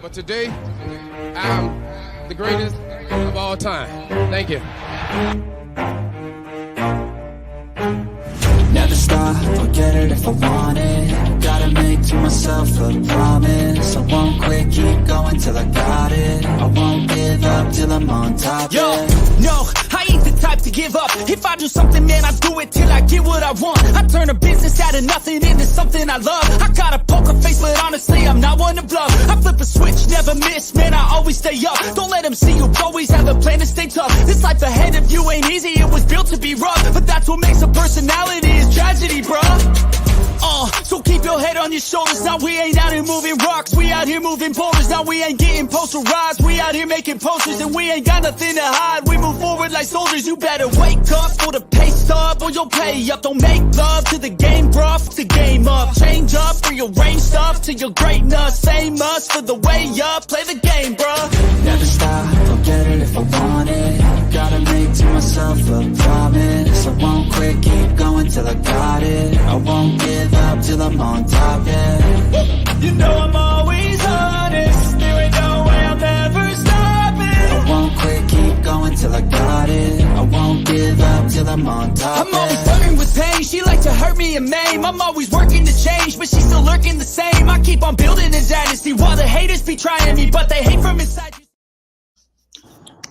But today, I'm the greatest of all time. Thank you. Never stop, I'll get it if I want it. Gotta make to myself a promise. I won't quit, keep going till I got it. I won't give up till I'm on top. Yo, no, I ain't the type to give up. If I do something, man, I do it till I get what I want. I turn a business out of nothing into something I love. I got a poker face, but honestly, I'm not one to bluff. I flip a switch, never miss, man, I always stay up. Don't let them see you, always have a plan to stay tough. This life ahead of you ain't easy, it was built to be rough. But that's what makes a personality, is tragedy, bruh. So keep your head on your shoulders. Now we ain't out here moving rocks, we out here moving boulders. Now we ain't getting posterized, we out here making posters. And we ain't got nothing to hide, we move forward like soldiers. You better wake up for the pay stub, or you'll pay up. Don't make love to the game, bruh, fuck the game up. Change up, rearrange stuff to your greatness. Same us for the way up, play the game, bruh. Never stop, I'll get it if I want it. Gotta make to myself a promise. I won't quit, keep going till I got it. I won't give up till I'm on top, yeah. You know I'm always honest, there ain't no way I'm ever stopping. I won't quit, keep going till I got it. I won't give up till I'm on top, I'm always flirting with pain, she like to hurt me and maim. I'm always working to change, but she's still lurking the same. I keep on building a dynasty while the haters be trying me, but they hate from inside.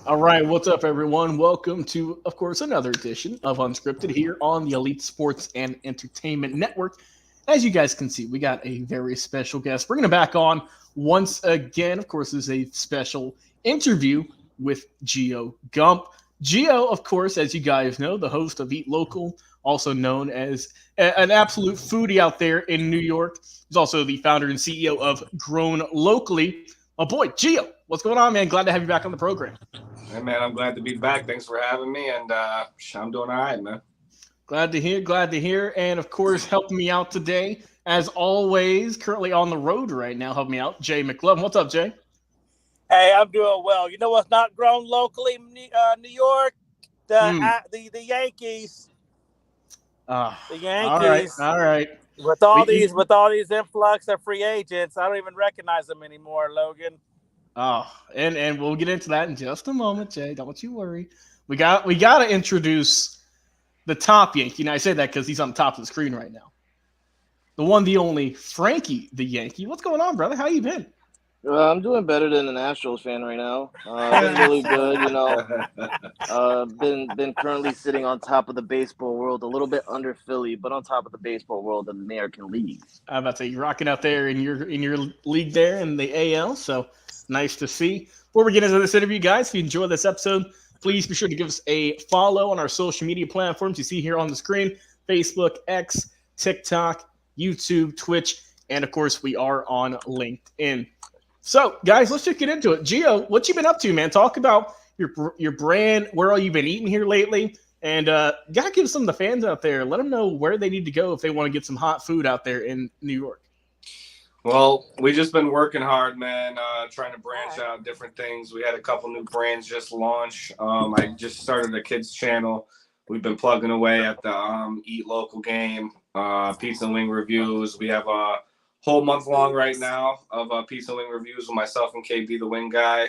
All right, what's up, everyone? Welcome to, of course, another edition of Unscripted here on the Elite Sports and Entertainment Network. As you guys can see, we got a very special guest. Bringing it back on once again. Of course, this is a special interview with Gio Gump. Gio, of course, as you guys know, the host of Eat Local, also known as an absolute foodie out there in New York. He's also the founder and CEO of Grown Locally. Oh boy, Gio, what's going on, man? Glad to have you back on the program. Hey, man, I'm glad to be back. Thanks for having me, and I'm doing all right, man. Glad to hear. And, of course, helping me out today, as always, currently on the road right now, helping me out, Jay McLovin. What's up, Jay? Hey, I'm doing well. You know what's not grown locally, New York? The Yankees. The Yankees. All right. With all these influx of free agents, I don't even recognize them anymore, Logan. Oh, and we'll get into that in just a moment, Jay. Don't you worry. We got to introduce the top Yankee. And I say that because he's on the top of the screen right now. The one, the only, Frankie the Yankee. What's going on, brother? How you been? I'm doing better than an Astros fan right now. Been really good, you know. Been currently sitting on top of the baseball world, a little bit under Philly, but on top of the baseball world in the American League. I'm about to say you're rocking out there in your league there in the AL. So nice to see. Before we get into this interview, guys, if you enjoyed this episode, please be sure to give us a follow on our social media platforms you see here on the screen: Facebook, X, TikTok, YouTube, Twitch, and of course we are on LinkedIn. So, guys, let's just get into it. Gio, what you been up to, man? Talk about your brand, where all you been eating here lately, and gotta give some of the fans out there, let them know where they need to go if they want to get some hot food out there in New York. Well, we just been working hard, man, trying to branch out different things. We had a couple new brands just launch. I just started a kids channel. We've been plugging away at the Eat Local game, pizza and wing reviews. We have a whole month long right now of pizza and wing reviews with myself and KB, the wing guy.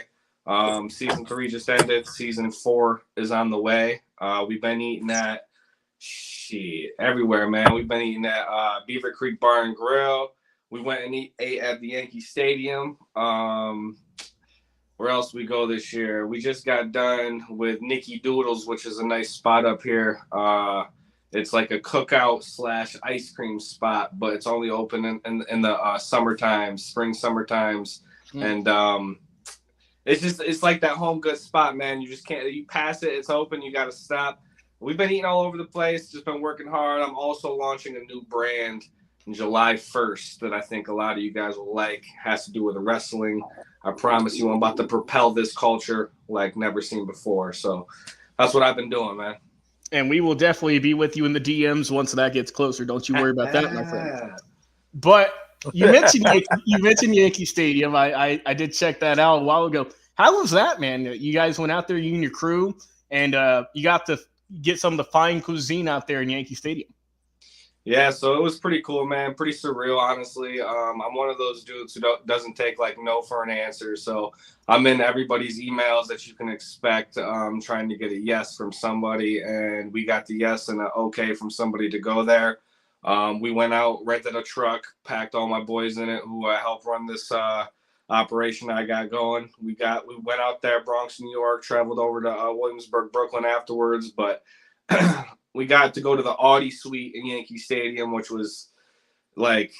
Season 3 just ended. Season 4 is on the way. We've been eating at everywhere, man. We've been eating at Beaver Creek Bar and Grill. We went and ate at the Yankee Stadium. Where else we go this year? We just got done with Nicky Doodles, which is a nice spot up here. It's like a cookout / ice cream spot, but it's only open in the spring summer times. And it's like that home good spot, man. You just can't, you pass it, it's open, you got to stop. We've been eating all over the place, just been working hard. I'm also launching a new brand on July 1st that I think a lot of you guys will like. Has to do with wrestling. I promise you, I'm about to propel this culture like never seen before. So that's what I've been doing, man. And we will definitely be with you in the DMs once that gets closer. Don't you worry about that, my friend. But you mentioned Yankee Stadium. I did check that out a while ago. How was that, man? You guys went out there, you and your crew, and you got to get some of the fine cuisine out there in Yankee Stadium. Yeah, so it was pretty cool, man. Pretty surreal, honestly. I'm one of those dudes who doesn't take like no for an answer. So I'm in everybody's emails that you can expect, trying to get a yes from somebody, and we got the yes and an okay from somebody to go there. We went out, rented a truck, packed all my boys in it who helped run this operation I got going. We went out there, Bronx, New York, traveled over to Williamsburg, Brooklyn afterwards, but we got to go to the Audi Suite in Yankee Stadium, which was like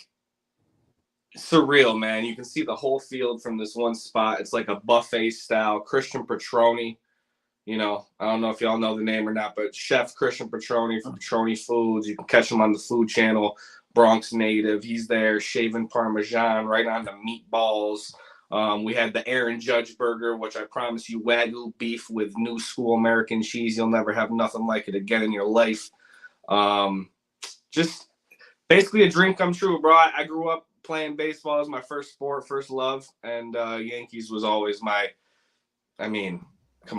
surreal, man. You can see the whole field from this one spot. It's like a buffet style. Christian Petroni, I don't know if y'all know the name or not, but Chef Christian Petroni from Petroni Foods. You can catch him on the Food Channel, Bronx native. He's there, shaving Parmesan right on the meatballs. We had the Aaron Judge burger, which I promise you, Wagyu beef with new school American cheese. You'll never have nothing like it again in your life. Just basically a dream come true, bro. I grew up playing baseball as my first sport, first love, and Yankees was always come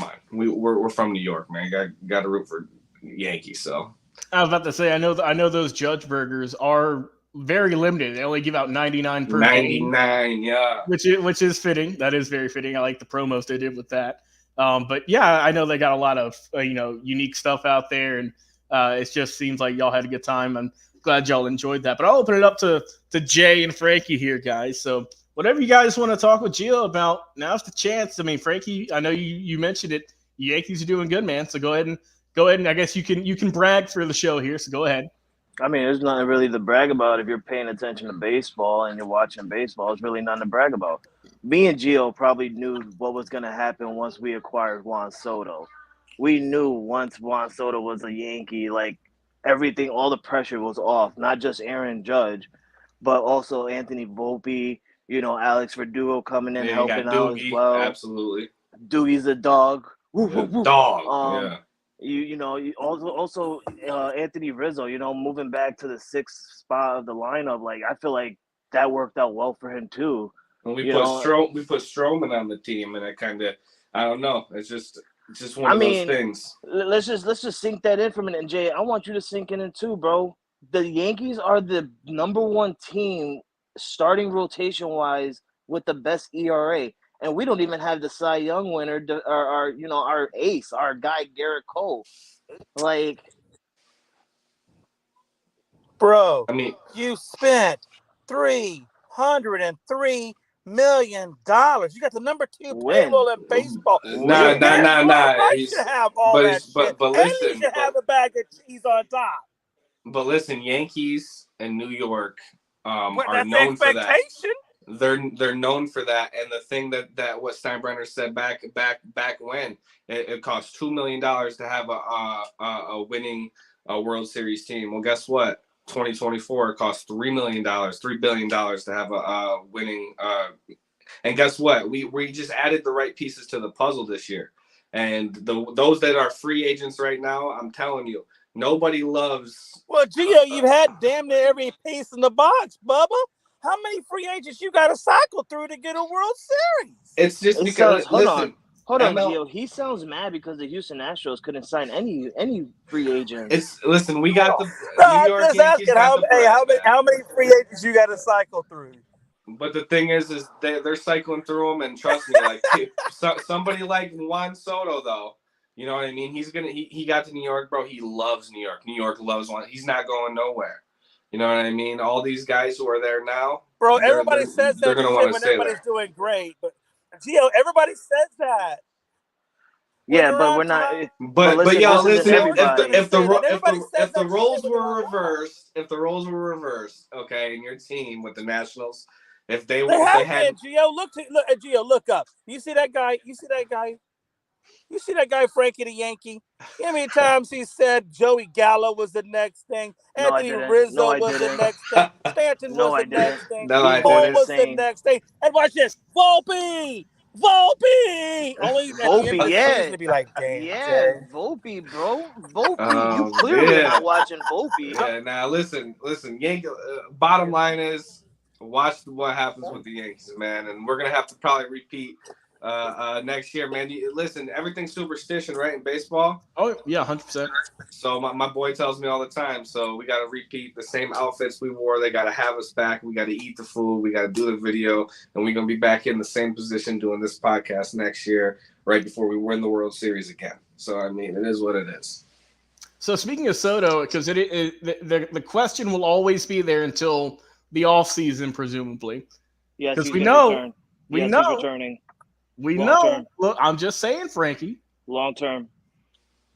on. We're from New York, man. Got to root for Yankees. So I was about to say, I know those Judge burgers are very limited. They only give out 99 per 99, game, yeah. Which is fitting. That is very fitting. I like the promos they did with that. But yeah, I know they got a lot of unique stuff out there, and it just seems like y'all had a good time. I'm glad y'all enjoyed that. But I'll open it up to Jay and Frankie here, guys. So whatever you guys want to talk with Gio about, now's the chance. I mean, Frankie, I know you mentioned it. The Yankees are doing good, man. So go ahead and I guess you can brag for the show here. So go ahead. I mean, there's nothing really to brag about if you're paying attention to baseball and you're watching baseball. It's really nothing to brag about. Me and Gio probably knew what was going to happen once we acquired Juan Soto. We knew once Juan Soto was a Yankee, like everything, all the pressure was off. Not just Aaron Judge, but also Anthony Volpe, Alex Verdugo coming in helping out as well. Absolutely. Doogie's a dog. Dog. Yeah. Also Anthony Rizzo, moving back to the 6th spot of the lineup. Like, I feel like that worked out well for him too. And we put Stroman on the team, and it kind of, I don't know. It's just one of those things. Let's just sink that in for a minute. And Jay, I want you to sink it in too, bro. The Yankees are the number 1 team starting rotation wise with the best ERA. And we don't even have the Cy Young winner, our ace, our guy Garrett Cole. Like, bro, you spent $303 million. You got the number 2 payroll in baseball. Nah. You should have all that shit. But listen, and you should have a bag of cheese on top. But listen, Yankees and New York are known for that. They're known for that, and the thing that what Steinbrenner said back when it cost $2 million to have a winning World Series team. Well, guess what? 2024 it costs $3 billion to have a winning. And guess what? We just added the right pieces to the puzzle this year, and those that are free agents right now, I'm telling you, nobody loves. Well, Gio, you've had damn near every piece in the box, Bubba. How many free agents you got to cycle through to get a World Series? It's just because. Hold on, Gio. He sounds mad because the Houston Astros couldn't sign any free agents. Listen. We got the New York Yankees. How many free agents you got to cycle through? But the thing is they're cycling through them, and trust me, like somebody like Juan Soto, though. You know what I mean? He got to New York, bro. He loves New York. New York loves Juan. He's not going nowhere. You know what I mean? All these guys who are there now, bro. Everybody says that they're going to want to stay everybody's there. doing great, but Gio, everybody says that. Yeah, but we're not. But y'all listen. If the roles were reversed, okay, in your team with the Nationals, if they had Gio, look up. You see that guy? You see that guy, Frankie the Yankee? How many times he said Joey Gallo was the next thing? Anthony Rizzo was the next thing. Stanton was the next thing. Cole was the next thing. And watch this. Volpe! Only Volpe, yeah. To be like, damn. Yeah, Volpe, bro. Volpe. You clearly not watching Volpe. Yeah, now listen. Yankee. Bottom line is, watch what happens with the Yankees, man. And we're gonna have to probably repeat next year, man. Listen, everything's superstition, right? In baseball. Oh yeah, 100%. So my boy tells me all the time. So we got to repeat the same outfits we wore. They got to have us back. We got to eat the food. We got to do the video, and we're gonna be back in the same position doing this podcast next year, right before we win the World Series again. So I mean, it is what it is. So speaking of Soto, because the question will always be there until the off season, presumably. Yes, Because he's we gonna know, return. we Yes, know, he's returning we long know. term. Look, I'm just saying, Frankie. long term.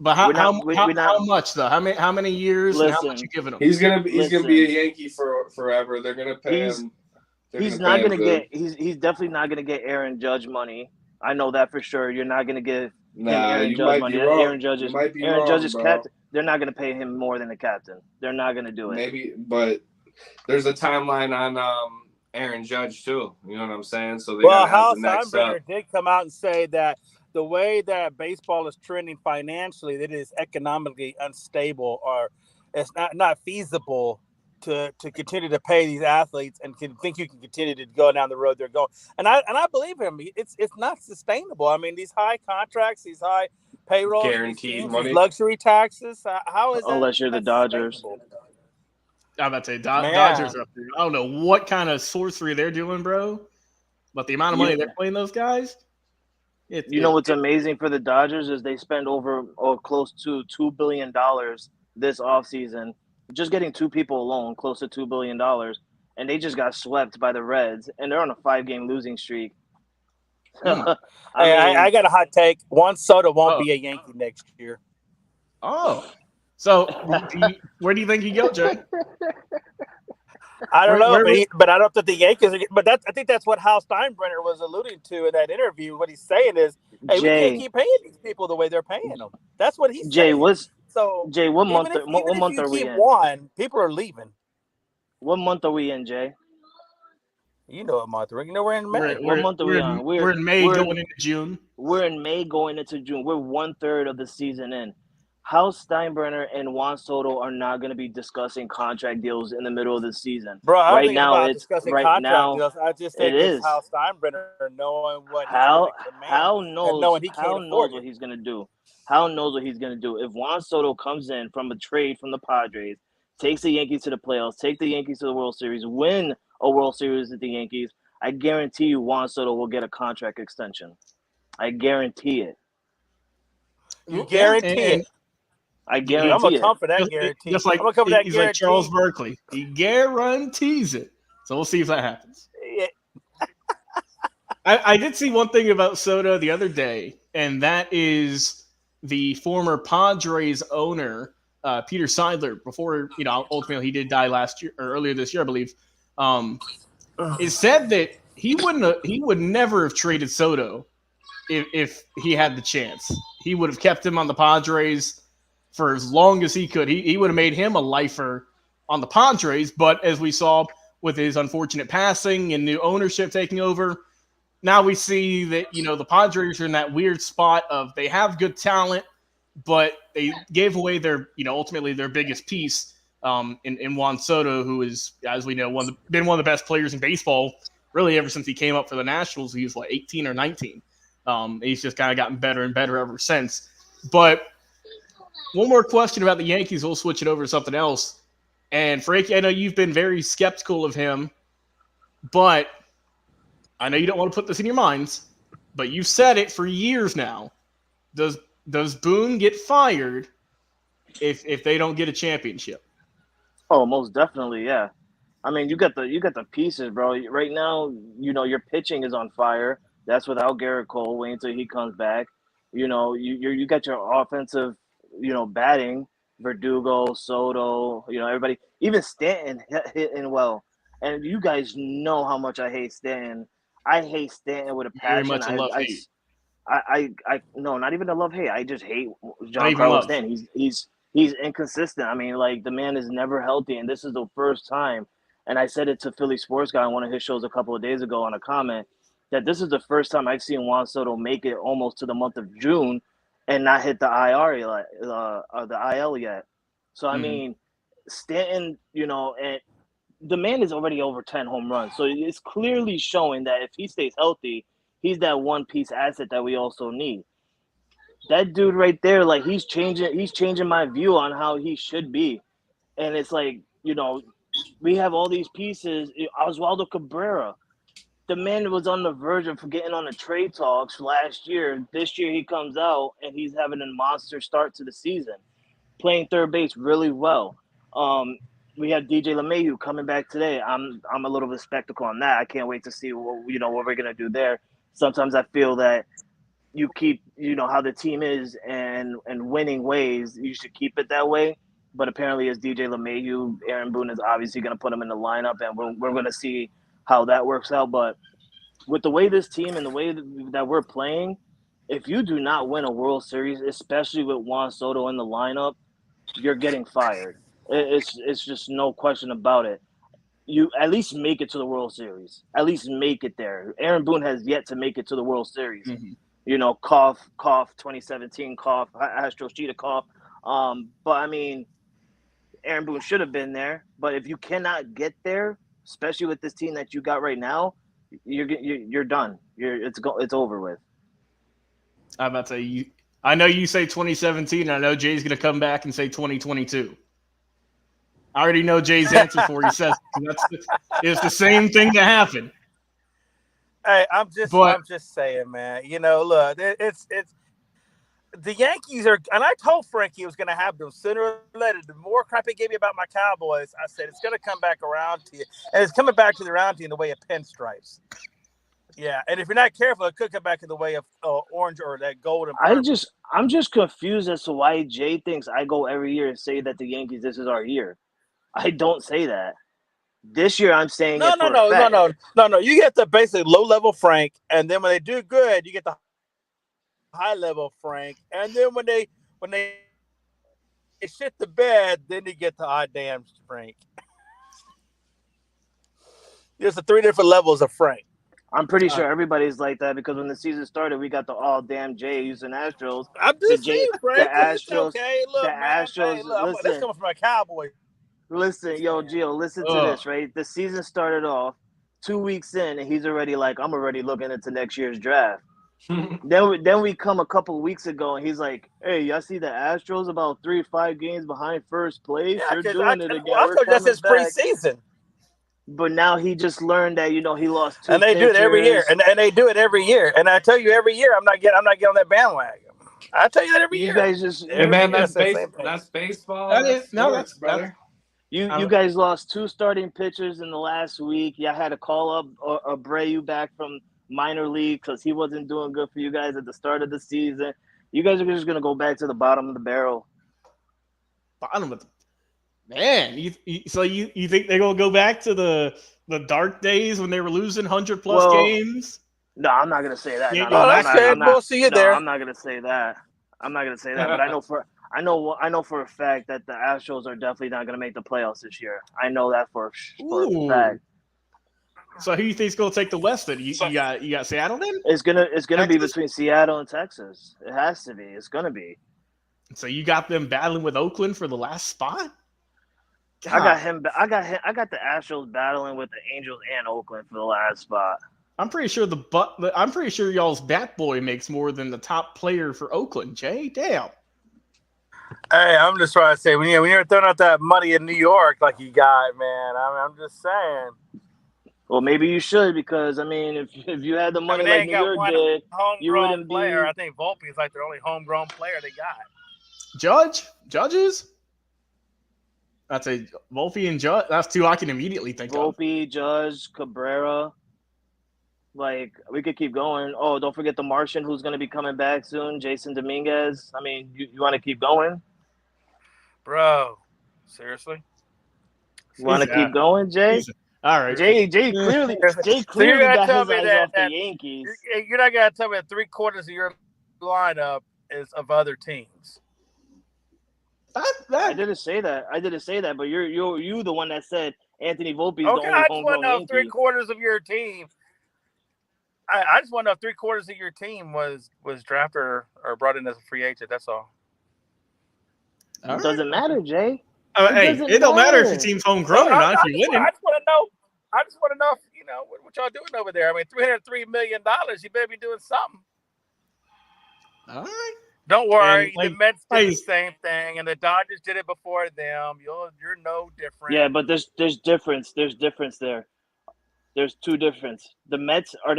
But We're not- how much though? How many years and how much Listen. you giving him? He's gonna be Listen. a Yankee for forever. They're gonna pay He's- him. He's not gonna get. He's definitely not gonna get Aaron Judge money. I know that for sure. You're not gonna give him Aaron you Judge might money. be wrong. Aaron Judge is bro. captain. They're not gonna pay him more than the captain. They're not gonna do it. Maybe, but there's a timeline on Aaron Judge too. You know what I'm saying? So they gotta have Hal the next Steinbrenner up. did come out and say that the way that baseball is trending financially, that it is economically unstable, or it's not feasible to continue to pay these athletes and think you can continue to go down the road they're going. And I believe him. It's not sustainable. I mean, these high contracts, these high payrolls, Guaranteed money. these luxury taxes. How is that? Unless you're the Dodgers. I'm about to say Dodgers are up there. I don't know what kind of sorcery they're doing, bro. But the amount of money they're paying those guys. You know what's amazing for the Dodgers is they spend over close to $2 billion this offseason. Just getting two people alone, close to $2 billion. And they just got swept by the Reds. And they're on a 5-game losing streak. I got a hot take. Juan Soto won't be a Yankee next year. Oh. So where do you think he go, Jay? I don't know, but I don't think the Yankees are. But I think that's what Hal Steinbrenner was alluding to in that interview. What he's saying is, hey, we can't keep paying these people the way they're paying them. That's what he's saying. Jay, what month are we in? People are leaving. What month are we in, Jay? You know what month we're in. You know we're in May. What month are we on? We're in May going into June. We're in May going into June. We're 1/3 of the season in. Hal Steinbrenner and Juan Soto are not going to be discussing contract deals in the middle of the season. Bro, I don't think about discussing contract deals. I just think it's Hal Steinbrenner knowing what Hal knows what he's going to do. Hal knows what he's going to do. If Juan Soto comes in from a trade from the Padres, takes the Yankees to the playoffs, take the Yankees to the World Series, win a World Series with the Yankees, I guarantee you Juan Soto will get a contract extension. I guarantee it. You guarantee it? I guarantee it. I'm going to come for that guarantee. Just like, he's like Charles Barkley. He guarantees it. So we'll see if that happens. Yeah. I did see one thing about Soto the other day, and that is the former Padres owner, Peter Seidler, before, ultimately he did die last year or earlier this year, I believe. It said that he would never have traded Soto if he had the chance. He would have kept him on the Padres for as long as he could. He would have made him a lifer on the Padres, but as we saw with his unfortunate passing and new ownership taking over, now we see that, the Padres are in that weird spot of they have good talent, but they gave away their, ultimately their biggest piece in Juan Soto, who is, as we know, been one of the best players in baseball really ever since he came up for the Nationals. He was 18 or 19. He's just kind of gotten better and better ever since. But one more question about the Yankees. We'll switch it over to something else. And Frankie, I know you've been very skeptical of him, but I know you don't want to put this in your minds, but you've said it for years now. Does Boone get fired if they don't get a championship? Oh, most definitely, yeah. I mean, you got the pieces, bro. Right now, your pitching is on fire. That's without Garrett Cole. Wait until he comes back. You got your offensive, batting, Verdugo, Soto, everybody. Even Stanton hitting well. And you guys know how much I hate Stanton. I hate Stanton with a passion. Very much a love-hate. No, not even a love-hate. I just hate Giancarlo Stanton. He's inconsistent. I mean, like, the man is never healthy, and this is the first time. And I said it to Philly Sports Guy on one of his shows a couple of days ago on a comment that this is the first time I've seen Juan Soto make it almost to the month of June and not hit the IL yet. So, I mean, Stanton, and the man is already over 10 home runs. So it's clearly showing that if he stays healthy, he's that one piece asset that we also need. That dude right there, like he's changing my view on how he should be. And it's like, we have all these pieces. Oswaldo Cabrera, the man was on the verge of getting on the trade talks last year. This year he comes out and he's having a monster start to the season, playing third base really well. We have DJ LeMahieu coming back today. I'm a little bit skeptical on that. I can't wait to see what we're gonna do there. Sometimes I feel that you keep how the team is and winning ways, you should keep it that way. But apparently, as DJ LeMahieu, Aaron Boone is obviously going to put him in the lineup, and we're going to see how that works out. But with the way this team and the way that we're playing, if you do not win a World Series, especially with Juan Soto in the lineup, you're getting fired. It's just no question about it. You at least make it to the World Series. At least make it there. Aaron Boone has yet to make it to the World Series. Mm-hmm. Cough, 2017, cough, Astros cheetah cough. But I mean, Aaron Boone should have been there. But if you cannot get there, especially with this team that you got right now, you're done. It's over with. I'm about to say I know you say 2017. I know Jay's going to come back and say 2022. I already know Jay's answer for he says it's the same thing that happened. Hey, I'm just saying, man. Look, it's the Yankees are, and I told Frankie it was going to happen sooner or later. The more crap he gave me about my Cowboys, I said it's going to come back around to you, and it's coming back to the around to you in the way of pinstripes. Yeah, and if you're not careful, it could come back in the way of orange or that golden. I'm just confused as to why Jay thinks I go every year and say that the Yankees, this is our year. I don't say that. This year, I'm saying no. You get the basic low level Frank, and then when they do good, you get the high level Frank, and then when they shit the bed, then you get the odd damn Frank. There's the 3 different levels of Frank. I'm pretty sure everybody's like that because when the season started, we got the all damn Jay Houston Astros. I'm just saying, Frank. The Astros. Okay, look, man. Astros. Hey, look, this coming from a Cowboy. Listen, Gio, listen to this, right? The season started off 2 weeks in, and he's already like, I'm already looking into next year's draft. then we come a couple of weeks ago, and he's like, hey, y'all see the Astros about 3 or 5 games behind first place? Yeah, they're doing it again. I thought that's his preseason. But now he just learned that, he lost 2 And they do it every year. And they do it every year. And I tell you every year, I'm not getting on that bandwagon. I tell you that every year. You guys just that's baseball. That's brother. You guys lost 2 starting pitchers in the last week. Y'all had to call up Abreu back from minor league because he wasn't doing good for you guys at the start of the season. You guys are just going to go back to the bottom of the barrel. Bottom of the man. So you think they're going to go back to the dark days when they were losing 100+ games? No, I'm not going to say that. We'll see you there. I'm not going to say that. But I know for a fact that the Astros are definitely not going to make the playoffs this year. I know that for a fact. So who do you think is going to take the West? Then you got Seattle. Then it's gonna be between Seattle and Texas. It has to be. It's gonna be. So you got them battling with Oakland for the last spot. God. I got the Astros battling with the Angels and Oakland for the last spot. I'm pretty sure y'all's bat boy makes more than the top player for Oakland. Jay, damn. Hey, I'm just trying to say when you're throwing out that money in New York like you got, man. I'm just saying. Well, maybe you should because if you had the money like New York did, you wouldn't be. I think Volpe is like their only homegrown player they got. Judges. I'd say Volpe and Judge. That's 2 I can immediately think of. Volpe, Judge, Cabrera. Like we could keep going. Oh, don't forget the Martian who's going to be coming back soon, Jason Dominguez. You want to keep going, bro? Seriously? You want to keep going, Jay? All right, Jay clearly got his eyes off the Yankees. You're not gonna tell me that 3/4 of your lineup is of other teams. I didn't say that. But you're the one that said Anthony Volpe is the only I just homegrown want to know Yankee. 3/4 of your team. I just want to know if 3/4 of your team was drafted or brought in as a free agent. That's all. It doesn't matter, Jay. It don't matter if your team's homegrown or not. If you're winning, I just want to know. what y'all doing over there? I mean, $303 million. You better be doing something. All right. Don't worry, And, the Mets did the same thing, and the Dodgers did it before them. You're no different. Yeah, but there's difference. There's difference there. There's two difference. The Mets are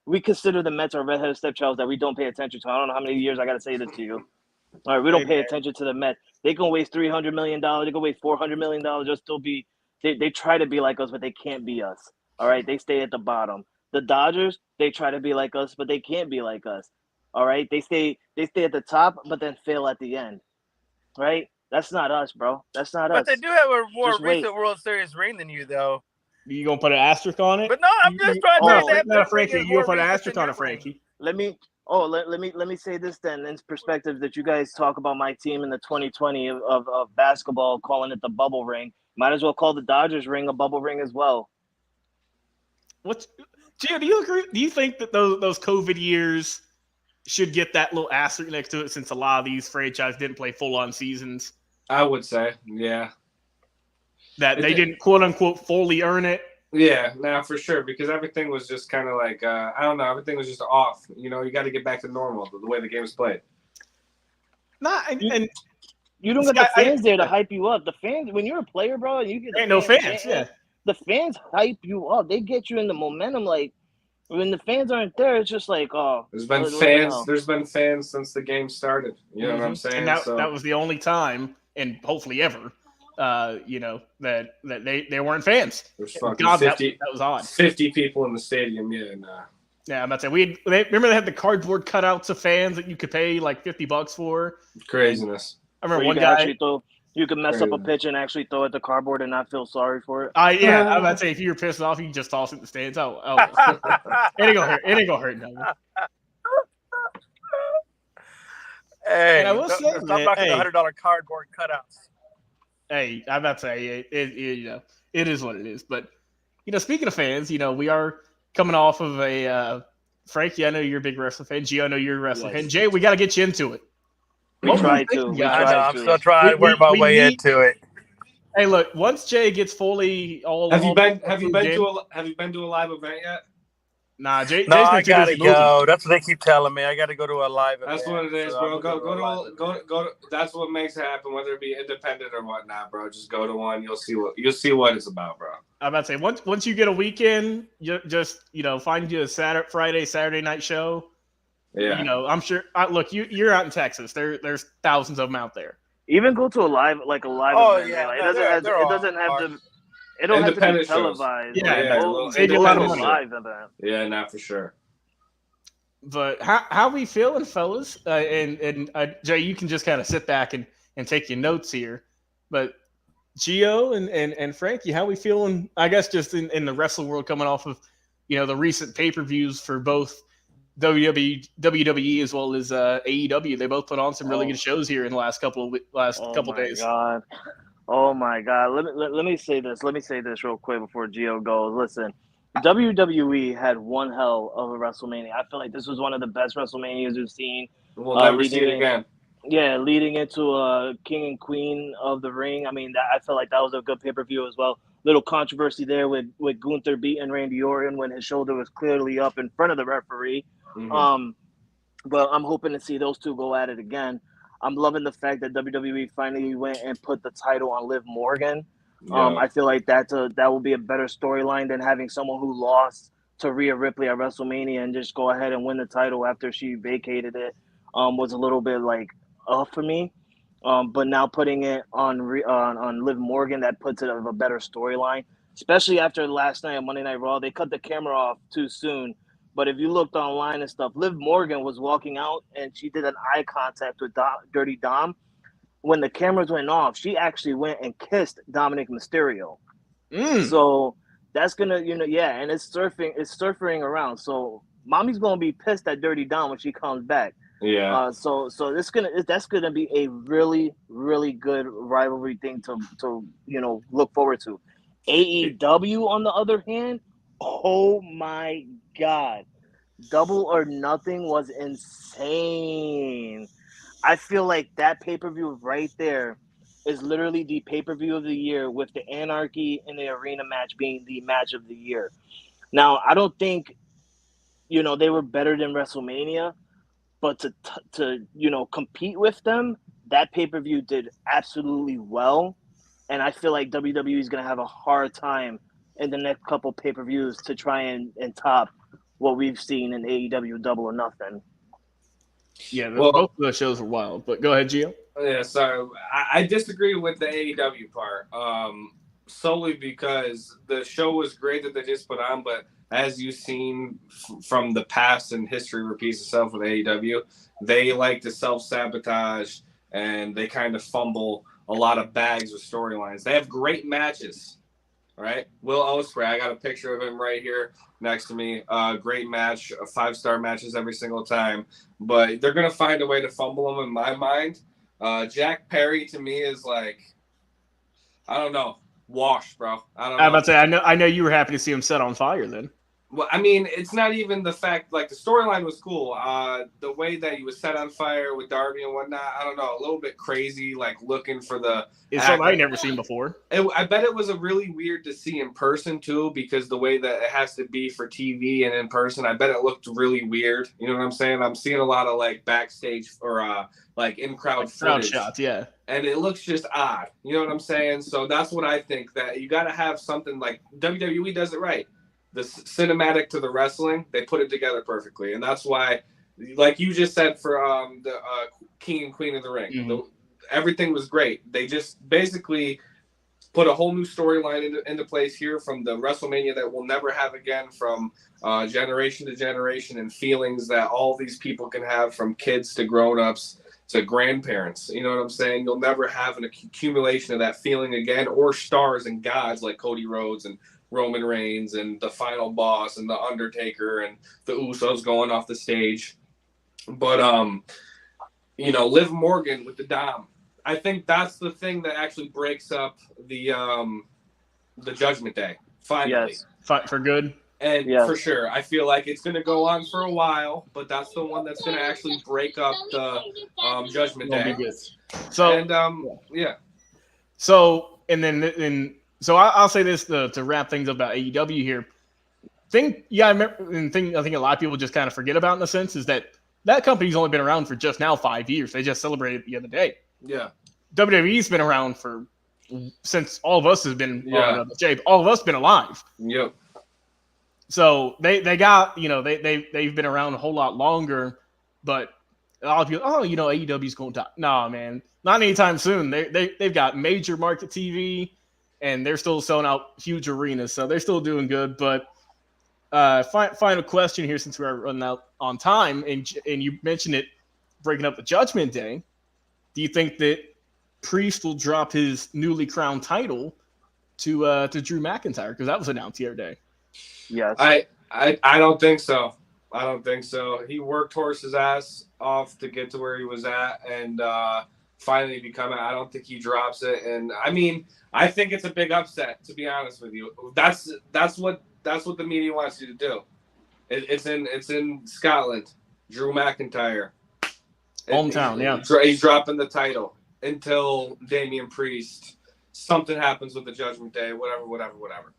we consider the Mets our redheaded stepchilds that we don't pay attention to. I don't know how many years I got to say this to you. All right, we don't pay attention to the Mets. They can waste $300 million. They can waste $400 million. They'll still be. They try to be like us, but they can't be us. All right, they stay at the bottom. The Dodgers, they try to be like us, but they can't be like us. All right, they stay at the top, but then fail at the end. Right? That's not us, bro. That's not us. But they do have a more recent World Series ring than you, though. You gonna put an asterisk on it? But no, I'm just trying to say that. Frankie, you gonna put an asterisk on it, Frankie? Let me say this then in perspective that you guys talk about my team in the 2020 of basketball, calling it the bubble ring. Might as well call the Dodgers ring a bubble ring as well. Gio, do you agree? Do you think that those COVID years should get that little asterisk next to it since a lot of these franchises didn't play full-on seasons? I would say, yeah. That they didn't, quote-unquote, fully earn it? Yeah, for sure, because everything was just kind of like, I don't know, everything was just off. You got to get back to normal, the way the game is played. And you don't get the fans there to hype you up. The fans, when you're a player, bro, and you get ain't no fans, yeah. The fans hype you up. They get you in the momentum. Like, when the fans aren't there, it's just like, oh. There's been fans. There's been fans since the game started. You know what I'm saying? And that was the only time, and hopefully ever, that they weren't fans. There's fucking 50. That was odd. 50 people in the stadium. Yeah, nah. Yeah, I'm about to say remember they had the cardboard cutouts of fans that you could pay like $50 for. Craziness. I remember one guy. You can mess up a pitch and actually throw it to cardboard and not feel sorry for it. Yeah, I'm about to say if you're pissed off, you can just toss it in the stands. Oh. It ain't gonna hurt nothing. Hey, and I will say, stop knocking the $100 cardboard cutouts. Hey, I'm about to say it is what it is. But speaking of fans, we are coming off of a Frankie. I know you're a big wrestling fan. Gio, I know you're a wrestling fan. Jay, we got to get you into it. We tried to. I'm still trying to work my way into it. Hey, look! Once Jay gets fully have you been to a live event yet? Nah, Jay's I gotta go. That's what they keep telling me. I gotta go to a live event. That's what it is, bro. Go to. That's what makes it happen, whether it be independent or whatnot, bro. Just go to one. You'll see what it's about, bro. I'm about to say once you get a weekend, you just find you a Friday, Saturday night show. Yeah. I'm sure. Look, you're out in Texas. There's thousands of them out there. Even go to a live event. Yeah, like, it doesn't have to. It don't have to be televised. Save you a lot of money. Live event. Yeah, not for sure. But how we feeling, fellas? And Jay, you can just kind of sit back and take your notes here. But Gio and Frankie, how we feeling? I guess just in the wrestling world, coming off of the recent pay-per-views for both WWE as well as AEW. They both put on some really good shows here in the last couple days. God. Oh my God! Let me say this. Let me say this real quick before Gio goes. Listen, WWE had one hell of a WrestleMania. I feel like this was one of the best WrestleManias we've seen. We'll never see it again. Yeah, leading into King and Queen of the Ring. I mean, I feel like that was a good pay-per-view as well. Little controversy there with Gunther beating Randy Orton when his shoulder was clearly up in front of the referee. Mm-hmm. But I'm hoping to see those two go at it again. I'm loving the fact that WWE finally went and put the title on Liv Morgan. Yeah. I feel like that will be a better storyline than having someone who lost to Rhea Ripley at WrestleMania and just go ahead and win the title after she vacated it. Was a little bit like for me. But now putting it on Liv Morgan, that puts it of a better storyline, especially after last night on Monday Night Raw. They cut the camera off too soon. But if you looked online and stuff, Liv Morgan was walking out and she did an eye contact with Dirty Dom. When the cameras went off, she actually went and kissed Dominic Mysterio. So that's gonna, and it's surfing around. So mommy's gonna be pissed at Dirty Dom when she comes back. Yeah. So that's gonna be a really, really good rivalry thing to look forward to. AEW on the other hand, oh my God, Double or Nothing was insane. I feel like that pay-per-view right there is literally the pay-per-view of the year, with the Anarchy and the Arena match being the match of the year. Now, I don't think, they were better than WrestleMania, but to compete with them, that pay-per-view did absolutely well. And I feel like WWE is going to have a hard time in the next couple pay-per-views to try and top what we've seen in AEW Double or Nothing. Yeah, Well, both of those shows were wild. But go ahead, Gio. Yeah, so I disagree with the AEW part, solely because the show was great that they just put on, but as you've seen from the past and history repeats itself with AEW, they like to self-sabotage and they kind of fumble a lot of bags with storylines. They have great matches, right? Will Ospreay, I got a picture of him right here next to me. Great match, 5-star matches every single time, but they're going to find a way to fumble them in my mind. Jack Perry to me is like, I don't know, washed, bro. I don't know. I'm about to say, I know you were happy to see him set on fire then. Well, I mean, it's not even the fact, like, the storyline was cool. The way that he was set on fire with Darby and whatnot, I don't know, a little bit crazy, like, looking for the... It's something I've never seen before. I bet it was a really weird to see in person, too, because the way that it has to be for TV and in person, I bet it looked really weird. You know what I'm saying? I'm seeing a lot of, like, backstage or, like, in-crowd footage. Crowd shots, yeah. And it looks just odd. You know what I'm saying? So that's what I think, that you got to have something like WWE does it right. The cinematic to the wrestling, they put it together perfectly. And that's why, like you just said for the King and Queen of the Ring, everything was great. They just basically put a whole new storyline into place here from the WrestleMania that we'll never have again, from generation to generation, and feelings that all these people can have, from kids to grown-ups to grandparents. You know what I'm saying? You'll never have an accumulation of that feeling again, or stars and gods like Cody Rhodes and Roman Reigns and the Final Boss and the Undertaker and the Usos going off the stage. But Liv Morgan with the Dom, I think that's the thing that actually breaks up the Judgment Day finally. Yes. For good. And for sure, I feel like it's going to go on for a while, but that's the one that's going to actually break up the Judgment Day. So So I'll say this to wrap things up about AEW here. I think a lot of people just kind of forget about in a sense is that company's only been around for just now 5 years. They just celebrated the other day. Yeah. WWE's been around since all of us have been all of us been alive. Yep. So they've been around a whole lot longer, but a lot of people, AEW's going to die. Nah, man, not anytime soon. They've got major market TV, and they're still selling out huge arenas, so they're still doing good. But final question here, since we're running out on time, and you mentioned it, breaking up the Judgment Day. Do you think that Priest will drop his newly crowned title to Drew McIntyre, because that was announced the other day? Yes. I don't think so. I don't think so. He worked horse's ass off to get to where he was at, and finally become it. I don't think he drops it. And I mean, I think it's a big upset, to be honest with you. That's what the media wants you to do. It's in Scotland. Drew McIntyre, hometown. He's dropping the title until Damian Priest. Something happens with the Judgment Day. Whatever.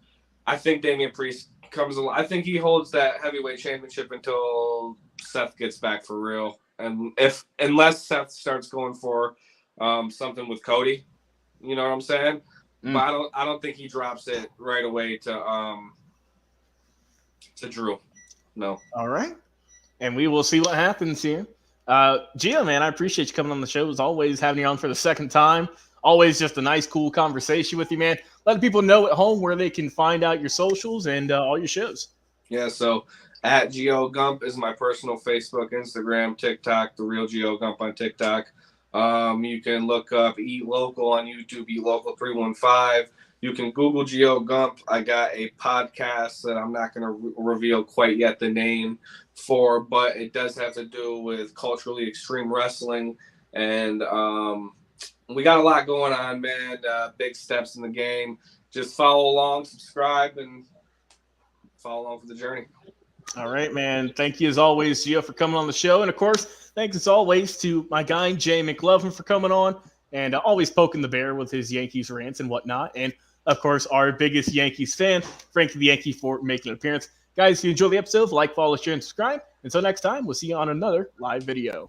I think Damian Priest comes along. I think he holds that heavyweight championship until Seth gets back for real. And unless Seth starts going for something with Cody, you know what I'm saying? But I don't think he drops it right away to Drew. No. All right. And we will see what happens here. Gio, man, I appreciate you coming on the show as always, having you on for the second time. Always just a nice, cool conversation with you, man. Let people know at home where they can find out your socials and all your shows. Yeah, so at Gio Gump is my personal Facebook, Instagram, TikTok, The Real Gio Gump on TikTok. You can look up Eat Local on YouTube, Eat Local 315. You can Google Gio Gump. I got a podcast that I'm not going to reveal quite yet the name for, but it does have to do with culturally extreme wrestling. And we got a lot going on, man. Big steps in the game. Just follow along, subscribe, and follow along for the journey. All right, man. Thank you as always, Gio, for coming on the show. And, of course, thanks as always to my guy, Jay McLovin, for coming on and always poking the bear with his Yankees rants and whatnot. And, of course, our biggest Yankees fan, Frankie the Yankee, for making an appearance. Guys, if you enjoyed the episode, like, follow, share, and subscribe. Until next time, we'll see you on another live video.